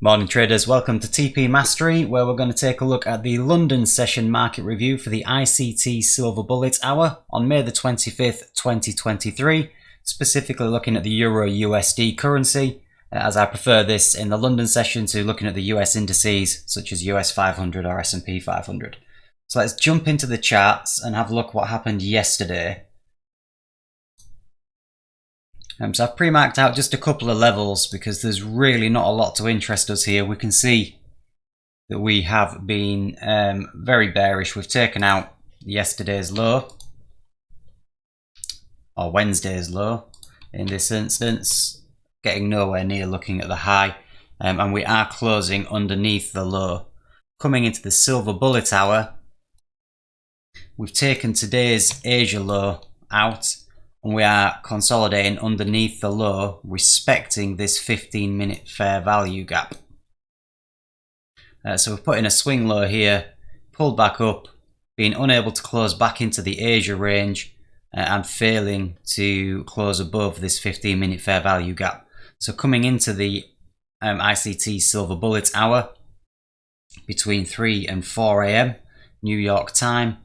Morning traders, welcome to TP Mastery, where we're going to take a look at the London session market review for the ICT Silver Bullet hour on May the 25th, 2023, specifically looking at the EURUSD currency, as I prefer this in the London session to looking at the US indices such as US 500 or S&P 500. So let's jump into the charts and have a look what happened yesterday. So I've pre-marked out just a couple of levels because there's really not a lot to interest us here. We can see that we have been very bearish. We've taken out yesterday's low, or Wednesday's low in this instance, getting nowhere near looking at the high, and we are closing underneath the low. Coming into the Silver Bullet hour, we've taken today's Asia low out, and we are consolidating underneath the low, respecting this 15-minute fair value gap. So we've put in a swing low here, pulled back up, being unable to close back into the Asia range, and failing to close above this 15-minute fair value gap. So coming into the ICT Silver Bullet hour, between 3 and 4 AM New York time,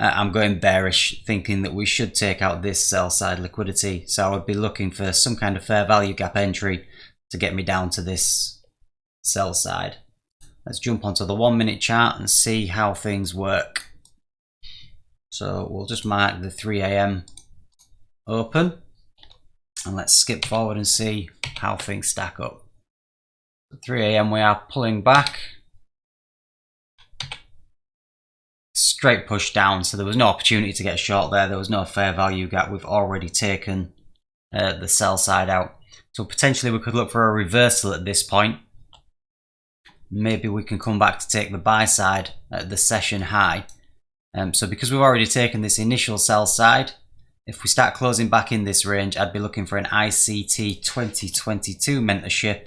I'm going bearish, thinking that we should take out this sell side liquidity. So I would be looking for some kind of fair value gap entry to get me down to this sell side. Let's jump onto the 1 minute chart and see how things work. So we'll just mark the 3 AM open, and let's skip forward and see how things stack up. At 3 AM we are pulling back. Straight push down, so there was no opportunity to get short there. There was no fair value gap. We've already taken the sell side out. So potentially we could look for a reversal at this point. Maybe we can come back to take the buy side at the session high. So because we've already taken this initial sell side, if we start closing back in this range, I'd be looking for an ICT 2022 mentorship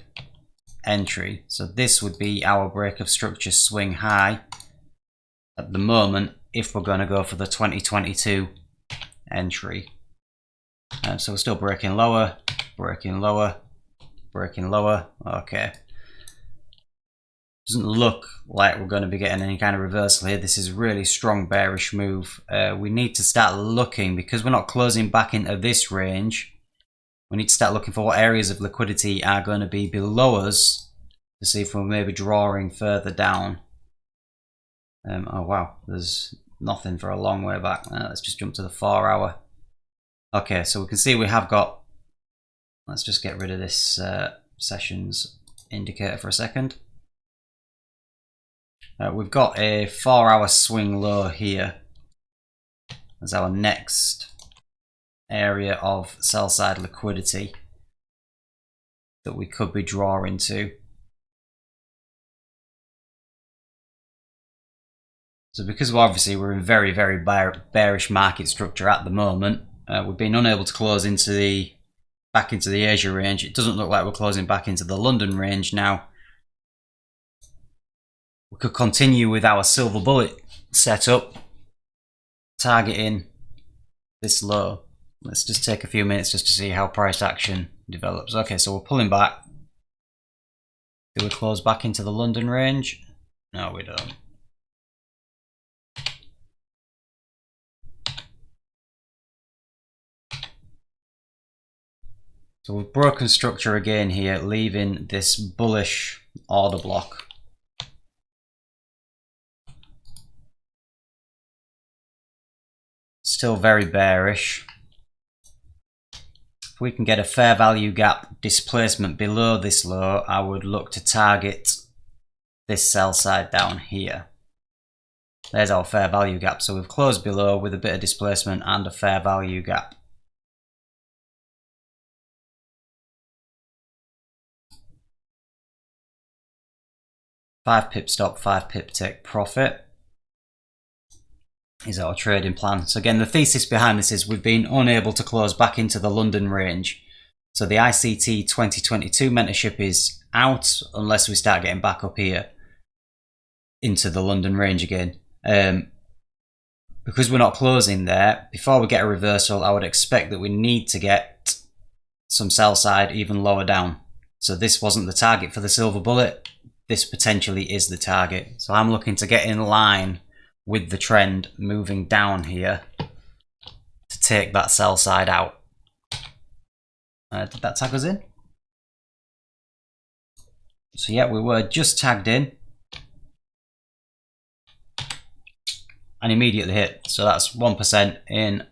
entry. So this would be our break of structure swing high at the moment, if we're going to go for the 2022 entry. So we're still breaking lower, breaking lower, breaking lower. Okay. Doesn't look like we're going to be getting any kind of reversal here. This is a really strong bearish move. We need to start looking, because we're not closing back into this range, we need to start looking for what areas of liquidity are going to be below us to see if we're maybe drawing further down. Oh wow, there's nothing for a long way back. Let's just jump to the 4 hour. Okay, so we can see we have got, let's just get rid of this sessions indicator for a second. We've got a 4 hour swing low here as our next area of sell side liquidity that we could be drawing to. So because we're in very bearish market structure at the moment, we've been unable to close into back into the Asia range. It doesn't look like we're closing back into the London range now. We could continue with our Silver Bullet setup, targeting this low. Let's just take a few minutes just to see how price action develops. Okay, so we're pulling back. Do we close back into the London range? No, we don't. So we've broken structure again here, leaving this bullish order block. Still very bearish. If we can get a fair value gap displacement below this low, I would look to target this sell side down here. There's our fair value gap. So we've closed below with a bit of displacement and a fair value gap. Five pip stop, 5 pip take profit is our trading plan. So again, the thesis behind this is we've been unable to close back into the London range. So the ICT 2022 mentorship is out unless we start getting back up here into the London range again. Because we're not closing there, before we get a reversal, I would expect that we need to get some sell side even lower down. So this wasn't the target for the Silver Bullet. this potentially is the target. So I'm looking to get in line with the trend moving down here to take that sell side out. Did that tag us in? So yeah, we were just tagged in and immediately hit. So that's 1% in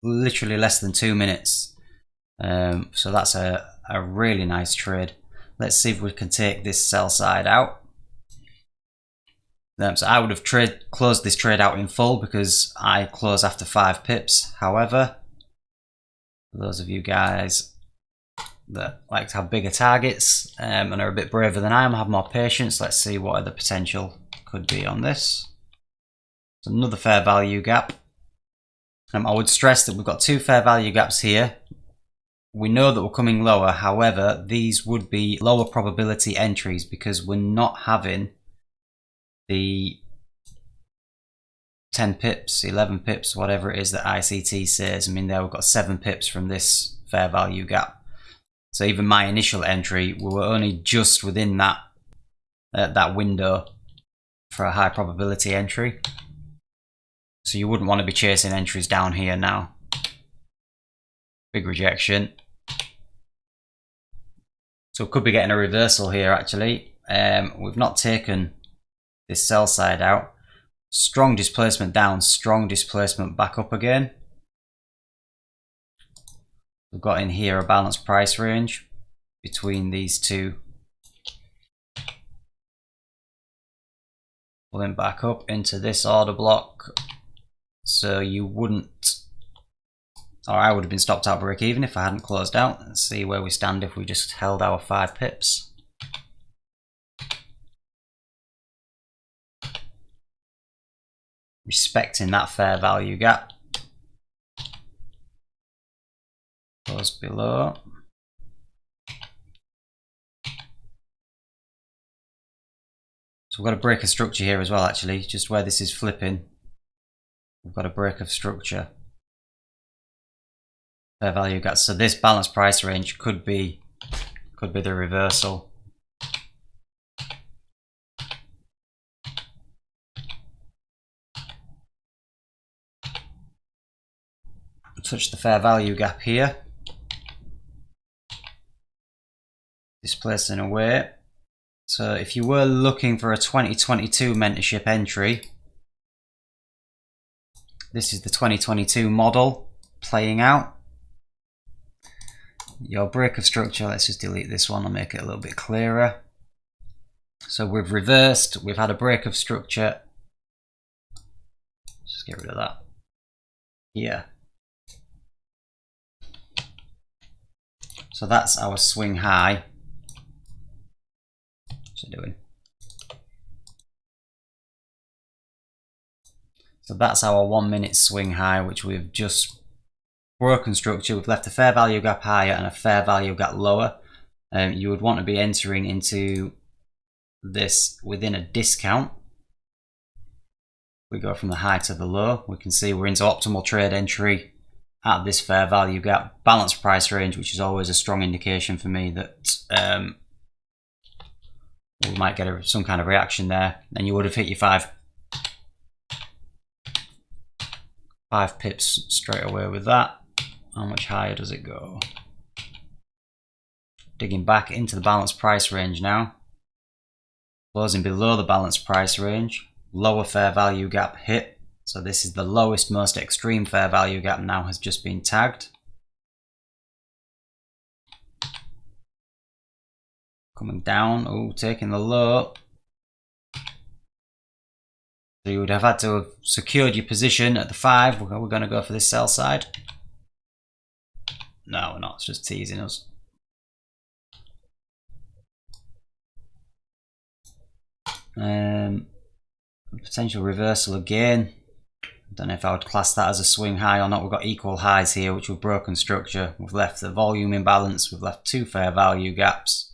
literally less than 2 minutes. So that's a really nice trade. Let's see if we can take this sell side out. So I would have closed this trade out in full because I close after 5 pips. However, for those of you guys that like to have bigger targets and are a bit braver than I am, have more patience. Let's see what the potential could be on this. It's another fair value gap. I would stress that we've got 2 fair value gaps here. We know that we're coming lower, however, these would be lower probability entries because we're not having the 10 pips, 11 pips, whatever it is that ICT says. I mean, there we've got 7 pips from this fair value gap. So even my initial entry, we were only just within that that window for a high probability entry. So you wouldn't want to be chasing entries down here now. Big rejection. So we could be getting a reversal here actually. We've not taken this sell side out. Strong displacement down, strong displacement back up again. We've got in here a balanced price range between these two. Pulling back up into this order block. So you wouldn't, or I would have been stopped out break even if I hadn't closed out. Let's see where we stand if we just held our 5 pips. Respecting that fair value gap. Close below. So we've got a break of structure here as well actually, just where this is flipping. We've got a break of structure. Fair value gap. So this balanced price range could be the reversal. Touch the fair value gap here. Displacing away. So if you were looking for a 2022 mentorship entry, this is the 2022 model playing out. Your break of structure, let's just delete this one and make it a little bit clearer. So we've reversed, we've had a break of structure. Just get rid of that. Here. So that's our swing high. What's it doing? So that's our 1 minute swing high, which we've just broken structure. We've left a fair value gap higher and a fair value gap lower. You would want to be entering into this within a discount. We go from the high to the low. We can see we're into optimal trade entry at this fair value gap. Balanced price range, which is always a strong indication for me that we might get some kind of reaction there. And you would have hit your 5 pips straight away with that. How much higher does it go? Digging back into the balanced price range now. Closing below the balanced price range. Lower fair value gap hit. So this is the lowest, most extreme fair value gap now has just been tagged. Coming down, oh, taking the low. So you would have had to have secured your position at the 5. We're going to go for this sell side. No, we're not. It's just teasing us. Potential reversal again. Don't know if I would class that as a swing high or not. We've got equal highs here, which we've broken structure. We've left the volume imbalance. We've left 2 fair value gaps.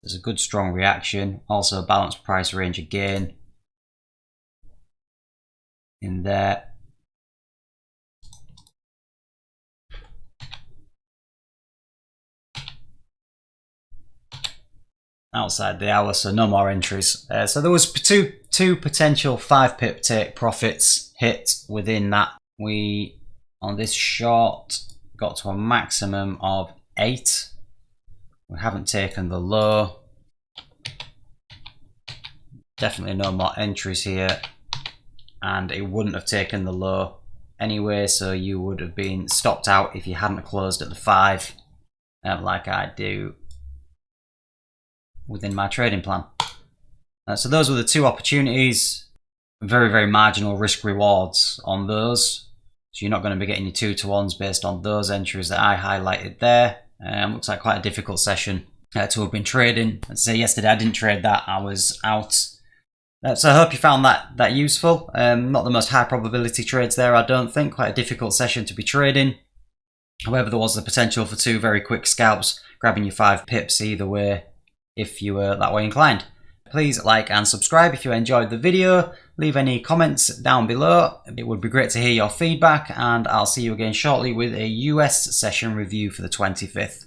There's a good strong reaction. Also a balanced price range again. In there. outside the hour, so no more entries. So there was two potential 5 pip take profits hit within that. We, on this short, got to a maximum of 8. We haven't taken the low. Definitely no more entries here, and it wouldn't have taken the low anyway, so you would have been stopped out if you hadn't closed at the 5, like I do within my trading plan. So those were the 2 opportunities. Very, very marginal risk rewards on those, so you're not going to be getting your 2-to-1s based on those entries that I highlighted there. Looks like quite a difficult session to have been trading. Let's say yesterday I didn't trade that, I was out. So I hope you found that useful. Not the most high probability trades there, I don't think. Quite a difficult session to be trading. However, there was the potential for 2 very quick scalps, grabbing your 5 pips either way if you were that way inclined. Please like and subscribe if you enjoyed the video. Leave any comments down below. It would be great to hear your feedback, and I'll see you again shortly with a US session review for the 25th.